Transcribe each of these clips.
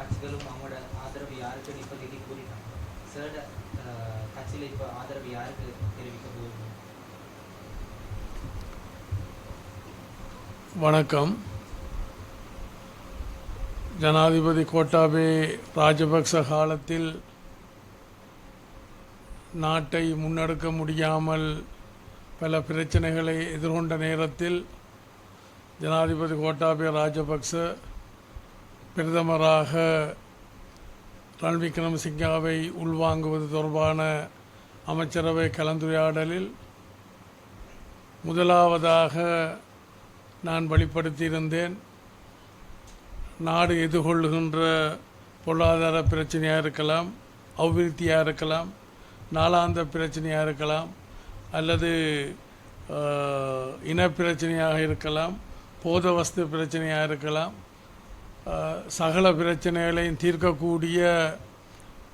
கட்சிகளும் அவங்களோட ஆதரவு யாருக்குன்னு இப்போதைக்கு கூறிட்டாங்க. சார் கட்சியில் இப்போ ஆதரவு யாருக்கு தெரிவிக்க போகுது? வணக்கம். ஜனாதிபதி கோட்டாபே ராஜபக்ச காலத்தில் நாட்டை முன்னெடுக்க முடியாமல் பல பிரச்சனைகளை எதிர்கொண்ட நேரத்தில் ஜனாதிபதி கோட்டாபே ராஜபக்ச பிரதமராக ரணில் விக்ரமசிங்காவை உள்வாங்குவது தொடர்பான அமைச்சரவை கலந்துரையாடலில் முதலாவதாக நான் வெளிப்படுத்தியிருந்தேன். நாடு எதிர்கொள்ளுகின்ற பொருளாதார பிரச்சனையாக இருக்கலாம், அபிவிருத்தியாக இருக்கலாம், நாளாந்த பிரச்சனையாக இருக்கலாம், அல்லது இனப்பிரச்சனையாக இருக்கலாம், போதவஸ்து பிரச்சனையாக இருக்கலாம், சகல பிரச்சனைகளையும் தீர்க்கக்கூடிய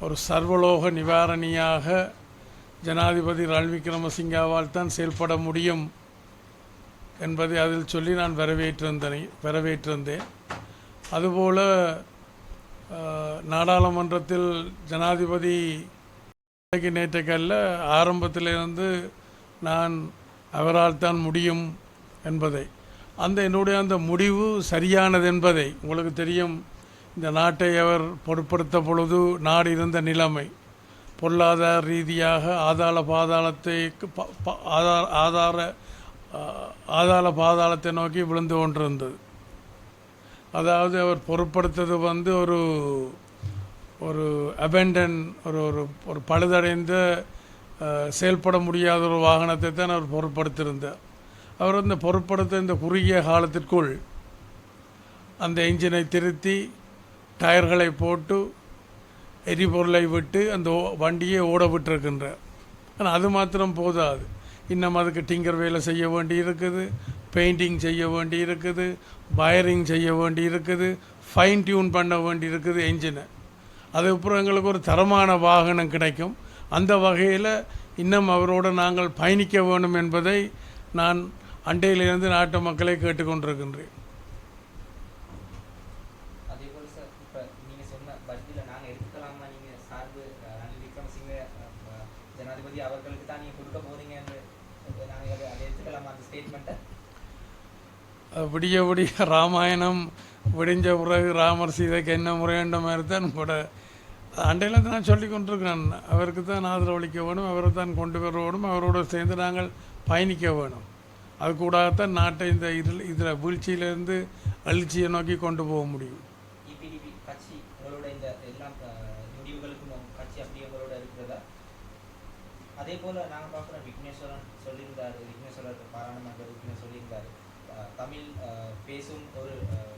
ஒரு சர்வலோக நிவாரணியாக ஜனாதிபதி ரணில் விக்ரமசிங்காவால் தான் செயல்பட முடியும் என்பதை அதில் சொல்லி நான் வரவேற்றிருந்தேன். அதுபோல் நாடாளுமன்றத்தில் ஜனாதிபதி நேற்றைக்கல்ல ஆரம்பத்திலிருந்து நான் அவரால் தான் முடியும் என்பதை என்னுடைய அந்த முடிவு சரியானது என்பதை உங்களுக்கு தெரியும். இந்த நாட்டை அவர் பொருட்படுத்த பொழுது நாடு இருந்த நிலைமை பொருளாதார ரீதியாக ஆதார பாதாளத்தை நோக்கி விழுந்து கொண்டிருந்தது. அதாவது அவர் பொருட்படுத்தது ஒரு அபெண்டன் ஒரு பழுதடைந்த செயல்பட முடியாத ஒரு வாகனத்தை தான் அவர் பொருட்படுத்தியிருந்தார். அவர் இந்த பொருட்படுத்த இந்த குறுகிய காலத்திற்குள் அந்த என்ஜினை திருத்தி டயர்களை போட்டு எரிபொருளை விட்டு அந்த வண்டியை ஓட விட்டுருக்கின்றார். ஆனால் அது மாத்திரம் போதாது, இன்னும் அதுக்கு டிங்கர் வேலை செய்ய வேண்டி இருக்குது, பெயிண்டிங் செய்ய வேண்டி இருக்குது, வயரிங் செய்ய வேண்டி இருக்குது, ஃபைன் டியூன் பண்ண வேண்டி இருக்குது என்ஜினை. அதுக்கப்புறம் எங்களுக்கு ஒரு தரமான வாகனம் கிடைக்கும். அந்த வகையில் இன்னும் அவரோடு நாங்கள் பயணிக்க வேண்டும் என்பதை நான் அண்டையிலிருந்து நாட்டு மக்களை கேட்டுக்கொண்டிருக்கின்றேன். அதேபோல் சார், இப்போ நீங்கள் சொன்ன பட்ஜெட்டில் நாங்கள் எடுத்துக்கலாமா, நீங்கள் சார்பு ரணில் விக்ரமசிங்க ஜனாதிபதி அவர்களுக்கு தான் நீங்கள் கொடுக்க போகிறீங்கன்னு நாங்கள் அதை எடுத்துக்கலாமா அந்த ஸ்டேட்மெண்ட்டை? விடிய ராமாயணம் விடிஞ்ச பிறகு ராமர் சீதைக்கு என்ன முறையன்ற மாதிரி தான் கூட அண்டையிலேருந்து நான் சொல்லி கொண்டிருக்கிறேன். அவருக்கு தான் ஆதரவளிக்க வேணும், அவரை தான் கொண்டு வர வேணும், அவரோடு சேர்ந்து நாங்கள் பயணிக்க வேணும். அது கூடத்தான் நாட்டை இந்த இதில் வீழ்ச்சியிலேருந்து எழுச்சியை நோக்கி கொண்டு போக முடியும். இபிடிபி கட்சி உங்களோட இந்த எல்லா முடிவுகளுக்கும் கட்சி அப்படி உங்களோட இருக்கிறதா? அதே போல் நாங்கள் பார்க்குறோம், விக்னேஸ்வரன் சொல்லியிருந்தார், விக்னேஸ்வரர் பாராளுமன்ற உறுப்பினர் சொல்லியிருந்தார், தமிழ் பேசும் ஒரு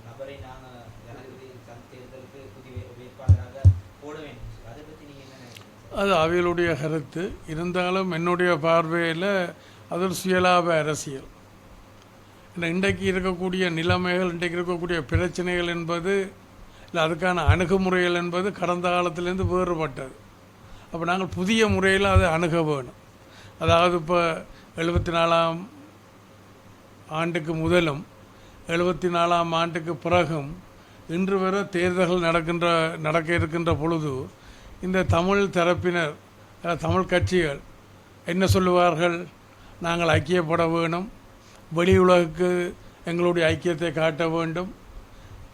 நபரை நாங்கள் ஜனாதிபதி தேர்தலுக்கு புதிய வேட்பாளராக போட வேண்டும். அதை பற்றி நீங்கள் என்ன நினைக்கிறீங்க? அது அவைகளுடைய கருத்து. இருந்தாலும் என்னுடைய பார்வையில் அது ஒரு சுயலாப அரசியல். இன்றைக்கு இருக்கக்கூடிய நிலைமைகள், இன்றைக்கு இருக்கக்கூடிய பிரச்சனைகள் என்பது இல்லை, அதுக்கான அணுகுமுறைகள் என்பது கடந்த காலத்திலேருந்து வேறுபட்டது. அப்போ நாங்கள் புதிய முறையில் அதை அணுக வேணும். அதாவது இப்போ 74ஆம் ஆண்டுக்கு முதலும் 74ஆம் ஆண்டுக்கு பிறகும் இன்று வரை தேர்தல்கள் நடக்க இருக்கின்ற பொழுது இந்த தமிழ் தரப்பினர், தமிழ் கட்சிகள் என்ன சொல்லுவார்கள்? நாங்கள் ஐக்கியப்பட வேணும், வெளி உலகுக்கு எங்களுடைய ஐக்கியத்தை காட்ட வேண்டும்,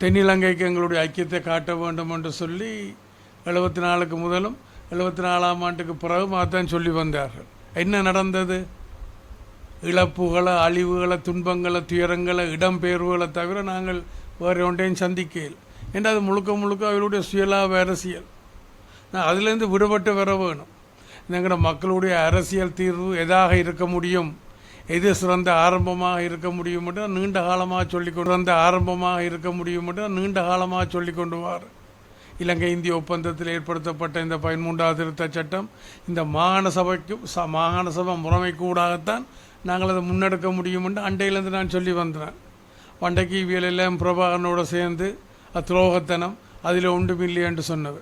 தென்னிலங்கைக்கு எங்களுடைய ஐக்கியத்தை காட்ட வேண்டும் என்று சொல்லி 74க்கு முதலும் 74ஆம் ஆண்டுக்கு பிறகும் அதான் சொல்லி வந்தார்கள். என்ன நடந்தது? இழப்புகளை, அழிவுகளை, துன்பங்களை, துயரங்களை, இடம்பெயர்வுகளை தவிர நாங்கள் வேறு ஒன்றையும் சந்திக்கையில் என்று அது முழுக்க அவருடைய சுயலாப அரசியல். நான் அதிலேருந்து விடுபட்டு வர வேணும். எங்களோட மக்களுடைய அரசியல் தீர்வு எதாக இருக்க முடியும், எது சிறந்த ஆரம்பமாக இருக்க முடியும் என்று நீண்ட காலமாக நீண்ட காலமாக சொல்லி கொண்டு வார். இலங்கை இந்திய ஒப்பந்தத்தில் ஏற்படுத்தப்பட்ட இந்த 13வது திருத்தச் சட்டம் இந்த மாகாண சபை முறைமைக்கூடாகத்தான் நாங்கள் அதை முன்னெடுக்க முடியும் என்று அண்டையிலேருந்து நான் சொல்லி வந்தேன். பண்டைக்கு இவியலெல்லாம் பிரபாகரனோடு சேர்ந்து துரோகத்தனம் அதில் ஒன்றுமில்லை என்று சொன்னவை,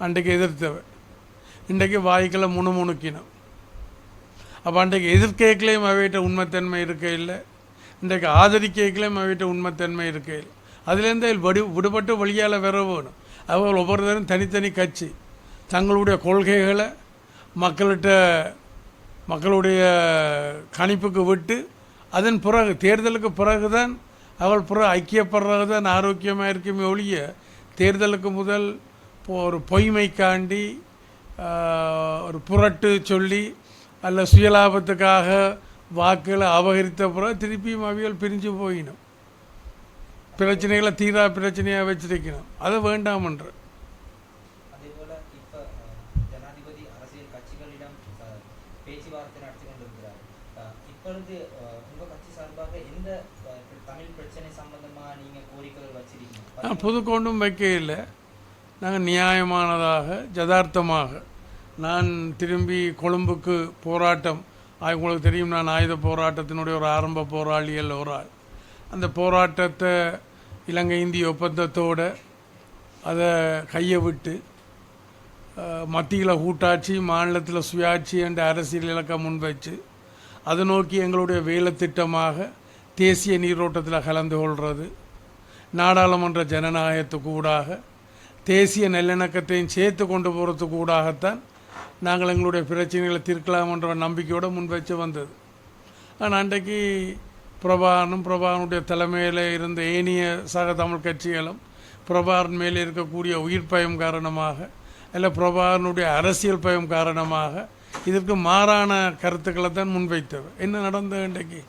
அன்றைக்கு எதிர்த்தவை. இன்றைக்கு வாய்க்கில் முணுமுணுக்கினோம். அப்போ அன்றைக்கு எதிர்க்கேக்கலையும் அவையிட்ட உண்மைத்தன்மை இருக்க இல்லை, இன்றைக்கு ஆதரிக்கலையும் அவையிட்ட உண்மைத்தன்மை இருக்க இல்லை. அதுலேருந்து விடுபட்டு வழியால் வர வேணும். அவர்கள் ஒவ்வொருத்தரும் தனித்தனி கட்சி தங்களுடைய கொள்கைகளை மக்களுடைய கணிப்புக்கு விட்டு அதன் பிறகு தேர்தலுக்கு பிறகு தான் அவள் ஐக்கியப்படுறது தான் ஆரோக்கியமாக இருக்குமே ஒழிய தேர்தலுக்கு முதல் ஒரு பொய்மைக்காண்டி ஒரு புரட்டு சொல்லி அல்ல சுயலாபத்துக்காக வாக்குகளை அபகரித்த பிறகு திருப்பியும் அவியல் பிரிஞ்சு போயிடும். பிரச்சனைகளை தீரா பிரச்சனையாக வச்சிருக்கணும். அதை வேண்டாமன்ற. அதேபோல இப்போ ஜனாதிபதி அரசியல் கட்சிகளிடம் பேச்சுவார்த்தை நடத்தி கொண்டிருக்கிறார். இப்பொழுது உங்கள் கட்சி சார்பாக எந்த தமிழ் பிரச்சனை சம்பந்தமாக நீங்கள் கோரிக்கைகள் வச்சிருக்கீங்க? நான் புதுக்கொண்டும் வைக்க இல்லை. நாங்கள் நியாயமானதாக யதார்த்தமாக நான் திரும்பி கொழும்புக்கு போராட்டம் உங்களுக்கு தெரியும். நான் ஆயுத போராட்டத்தினுடைய ஒரு ஆரம்ப போராளிகள் ஒரு ஆள். அந்த போராட்டத்தை இலங்கை இந்திய ஒப்பந்தத்தோடு அதை கையை விட்டு மத்தியில் கூட்டாட்சி மாநிலத்தில் சுயாட்சி என்ற அரசியல் இலக்கை முன்வைச்சு அதை நோக்கி எங்களுடைய வேலை திட்டமாக தேசிய நீரோட்டத்தில் கலந்து கொள்வது, நாடாளுமன்ற ஜனநாயகத்துக்கு ஊடாக தேசிய நல்லிணக்கத்தையும் சேர்த்து கொண்டு போகிறதுக்கு ஊடாகத்தான் நாங்கள் எங்களுடைய பிரச்சனைகளை தீர்க்கலாம் என்ற நம்பிக்கையோடு முன்வைச்சு வந்தது. ஆனால் அன்றைக்கு பிரபாகரனுடைய தலைமையில் இருந்த ஏனைய சக தமிழ் கட்சிகளும் பிரபாகரன் மேலே இருக்கக்கூடிய உயிர் பயம் காரணமாக இல்லை பிரபாகரனுடைய அரசியல் பயம் காரணமாக இதற்கு மாறான கருத்துக்களை தான் முன்வைத்தது. என்ன நடந்தது? இன்றைக்கு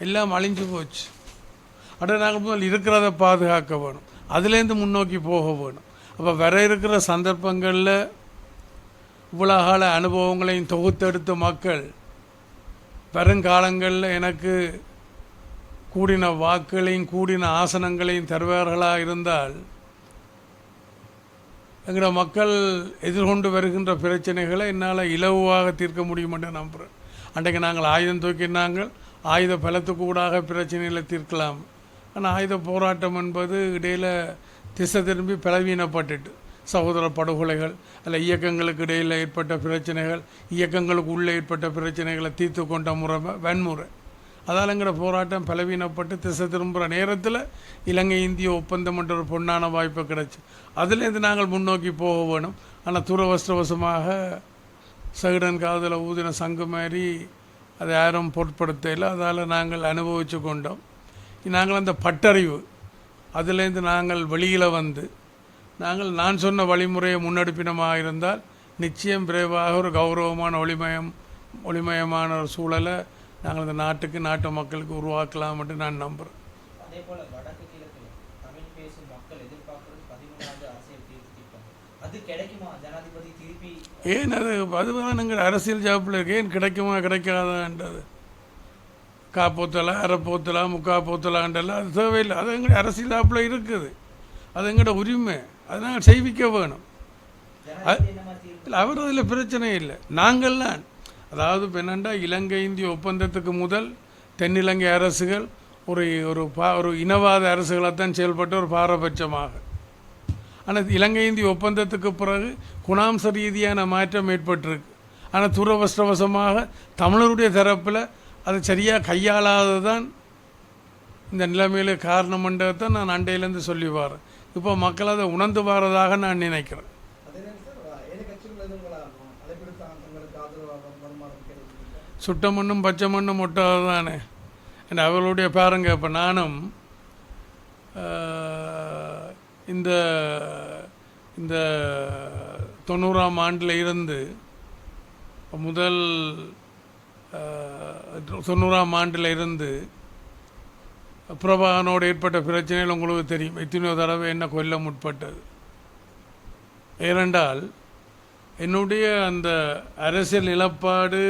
எல்லாம் அழிஞ்சு போச்சு. அப்படியே நாங்கள் முதல் இருக்கிறத பாதுகாக்க வேணும், அதுலேருந்து முன்னோக்கி போக வேணும். அப்போ வர இருக்கிற சந்தர்ப்பங்களில் உலகால அனுபவங்களையும் தொகுத்தெடுத்த மக்கள் வருங்காலங்களில் எனக்கு கூடின வாக்குகளையும் கூடின ஆசனங்களையும் தருவார்களாக இருந்தால் எங்களோட மக்கள் எதிர்கொண்டு வருகின்ற பிரச்சனைகளை என்னால் இலவாக தீர்க்க முடியும் என்று நம்புகிறேன். அன்றைக்கு நாங்கள் ஆயுதம் தூக்கினாங்கள், ஆயுத பலத்துக்கு கூடாக பிரச்சனைகளை தீர்க்கலாம். ஆனால் ஆயுத போராட்டம் என்பது இடையில் திசை திரும்பி பலவீனப்பட்டுட்டு சகோதர படுகொலைகள் அல்ல இயக்கங்களுக்கு இடையில் ஏற்பட்ட பிரச்சனைகள், இயக்கங்களுக்கு உள்ளே ஏற்பட்ட பிரச்சனைகளை தீர்த்து கொண்ட வன்முறை, அதால் எங்களோட போராட்டம் பலவீனப்பட்டு திசை திரும்புகிற நேரத்தில் இலங்கை இந்திய ஒப்பந்தம் என்ற ஒரு பொன்னான வாய்ப்பு கிடச்சி அதுலேருந்து நாங்கள் முன்னோக்கி போக வேணும். ஆனால் துரவஸ்திரவசமாக சகுடன் காதில் ஊதின சங்கு மாதிரி அதை யாரும் பொருட்படுத்தலை. அதால் நாங்கள் அனுபவித்து கொண்டோம். நாங்கள் அந்த பட்டறிவு அதிலேருந்து நாங்கள் வெளியில் வந்து நான் சொன்ன வழிமுறையை முன்னெடுப்பினமாக இருந்தால் நிச்சயம் விரைவாக ஒரு கௌரவமான ஒளிமயமான ஒரு சூழலை நாங்கள் இந்த நாட்டு மக்களுக்கு உருவாக்கலாம் என்று நான் நம்புகிறேன். அதே போல வடக்கு கிழக்கில் தமிழ் பேசும் மக்கள் எதிர்பார்க்கிறது 13வது அரசியல் தீர்வு திட்டம். அது கிடைக்குமா ஜனாதிபதி திருப்பி? ஏன் அதுதான் எங்கள் அரசியல் ஜாப்பில் இருக்கு. ஏன் கிடைக்குமா கிடைக்காதான்றது காப்போத்தலா அரைப்போத்தலா முக்காப்போத்தலான்றலாம் அது தேவையில்லை. அது எங்களுடைய அரசியல் ஜாப்பில் இருக்குது. அது எங்களோட உரிமை. அதை நாங்கள் செய்விக்க வேணும். அவர் அதில் பிரச்சனை இல்லை. நாங்கள்லாம் அதாவது என்னென்னா இலங்கை இந்திய ஒப்பந்தத்துக்கு முதல் தென்னிலங்கை அரசுகள் ஒரு இனவாத அரசுகளைத்தான் செயல்பட்டு ஒரு பாரபட்சமாக. ஆனால் இலங்கை இந்திய ஒப்பந்தத்துக்கு பிறகு குணாம்ச ரீதியான மாற்றம் ஏற்பட்டிருக்கு. ஆனால் துரவஸ்திரவசமாக தமிழருடைய தரப்பில் அதை சரியாக கையாளாததான் இந்த நிலைமையில காரணம்ன்றதான் நான் அண்டையிலேருந்து சொல்லி வரேன். இப்போ மக்கள் அதை உணர்ந்து வரதாக நான் நினைக்கிறேன். சுட்ட மண்ணும் பச்சை மண்ணும் ஒட்டாது தானே. ஏன்னா அவர்களுடைய பாருங்க, இப்போ நானும் இந்த இந்த 90ஆம் ஆண்டில் இருந்து முதல் 90ஆம் ஆண்டில் இருந்து பிரபாகரனோடு ஏற்பட்ட பிரச்சனைகள் உங்களுக்கு தெரியும். எத்தனையோ தடவை என்ன கொல்ல முற்பட்டது. ஏனென்றால் என்னுடைய அந்த அரசியல் நிலப்பாடு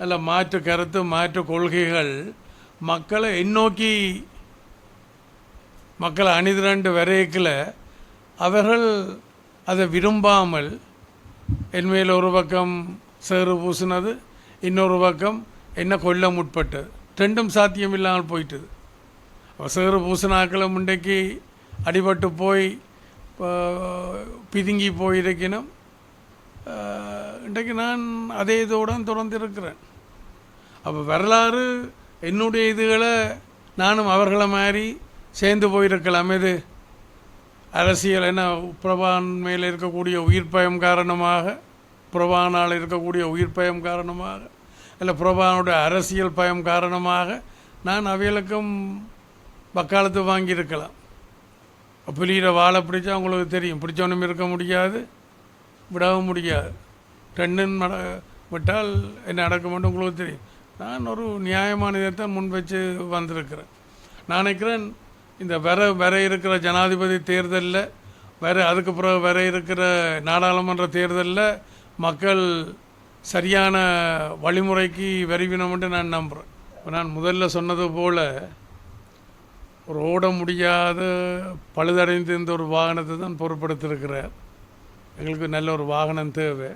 அல்ல மாற்று கருத்து மாற்று கொள்கைகள் மக்களை எண்ணோக்கி மக்களை அணிதிரண்டு வரைக்கில் அவர்கள் அதை விரும்பாமல் என்மேல் ஒரு பக்கம் சேறு பூசினது, இன்னொரு பக்கம் என்ன கொல்ல முற்பட்டது. ரெண்டும் சாத்தியம் இல்லாமல் போயிட்டுது. சேறு பூசினாக்களும் இன்றைக்கு அடிபட்டு போய் பிதுங்கி போயிருக்கணும். இன்றைக்கு நான் அதே இதோடு தொடர்ந்து இருக்கிறேன். அப்போ வரலாறு என்னுடைய இதுகளை நானும் அவர்களை மாதிரி சேர்ந்து போயிருக்கலாம். இது அரசியல் என்ன பிரபான் மேலே இருக்கக்கூடிய உயிர் பயம் காரணமாக, பிரபானால் இருக்கக்கூடிய உயிர் பயம் காரணமாக, இல்லை பிரபானுடைய அரசியல் பயம் காரணமாக நான் அவைகளுக்கும் வக்காலத்து வாங்கியிருக்கலாம். புலியிட வாழை பிடிச்சா அவங்களுக்கு தெரியும், பிடிச்சவனும் இருக்க முடியாது, விடவும் முடியாது. ரெண்டும் விட்டால் என்ன நடக்குமென்று உங்களுக்கு தெரியும். நான் ஒரு நியாயமான இதைத்தான் முன் வச்சு வந்திருக்கிறேன். நான் நினைக்கிறேன் இந்த வர இருக்கிற ஜனாதிபதி தேர்தலில், அதுக்கு பிறகு வர இருக்கிற நாடாளுமன்ற தேர்தலில் மக்கள் சரியான வழிமுறைக்கு வருவினோம்னு நான் நம்புகிறேன். நான் முதல்ல சொன்னது போல் ஒரு ஓட முடியாத பழுதடைந்து இந்த ஒரு வாகனத்தை தான் பொருட்படுத்தியிருக்கிறார். எங்களுக்கு நல்ல ஒரு வாகனம் தேவை.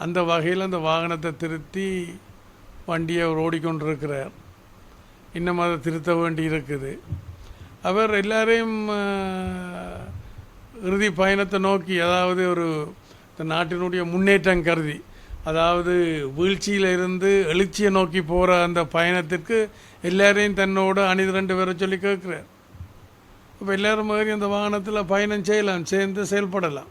அந்த வகையில் அந்த வாகனத்தை திருத்தி வண்டியை அவர் ஓடிக்கொண்டிருக்கிறார். இன்னும் அதை திருத்த வேண்டி இருக்குது. அவர் எல்லாரையும் இறுதி பயணத்தை நோக்கி, அதாவது ஒரு நாட்டினுடைய முன்னேற்றம் கருதி, அதாவது வீழ்ச்சியில் இருந்து எழுச்சியை நோக்கி போகிற அந்த பயணத்திற்கு எல்லாரையும் தன்னோட அணிதிரண்டு பேரை சொல்லி கேட்குறார். இப்போ எல்லோரும் மாதிரி அந்த வாகனத்தில் பயணம் செய்யலாம், சேர்ந்து செயல்படலாம்.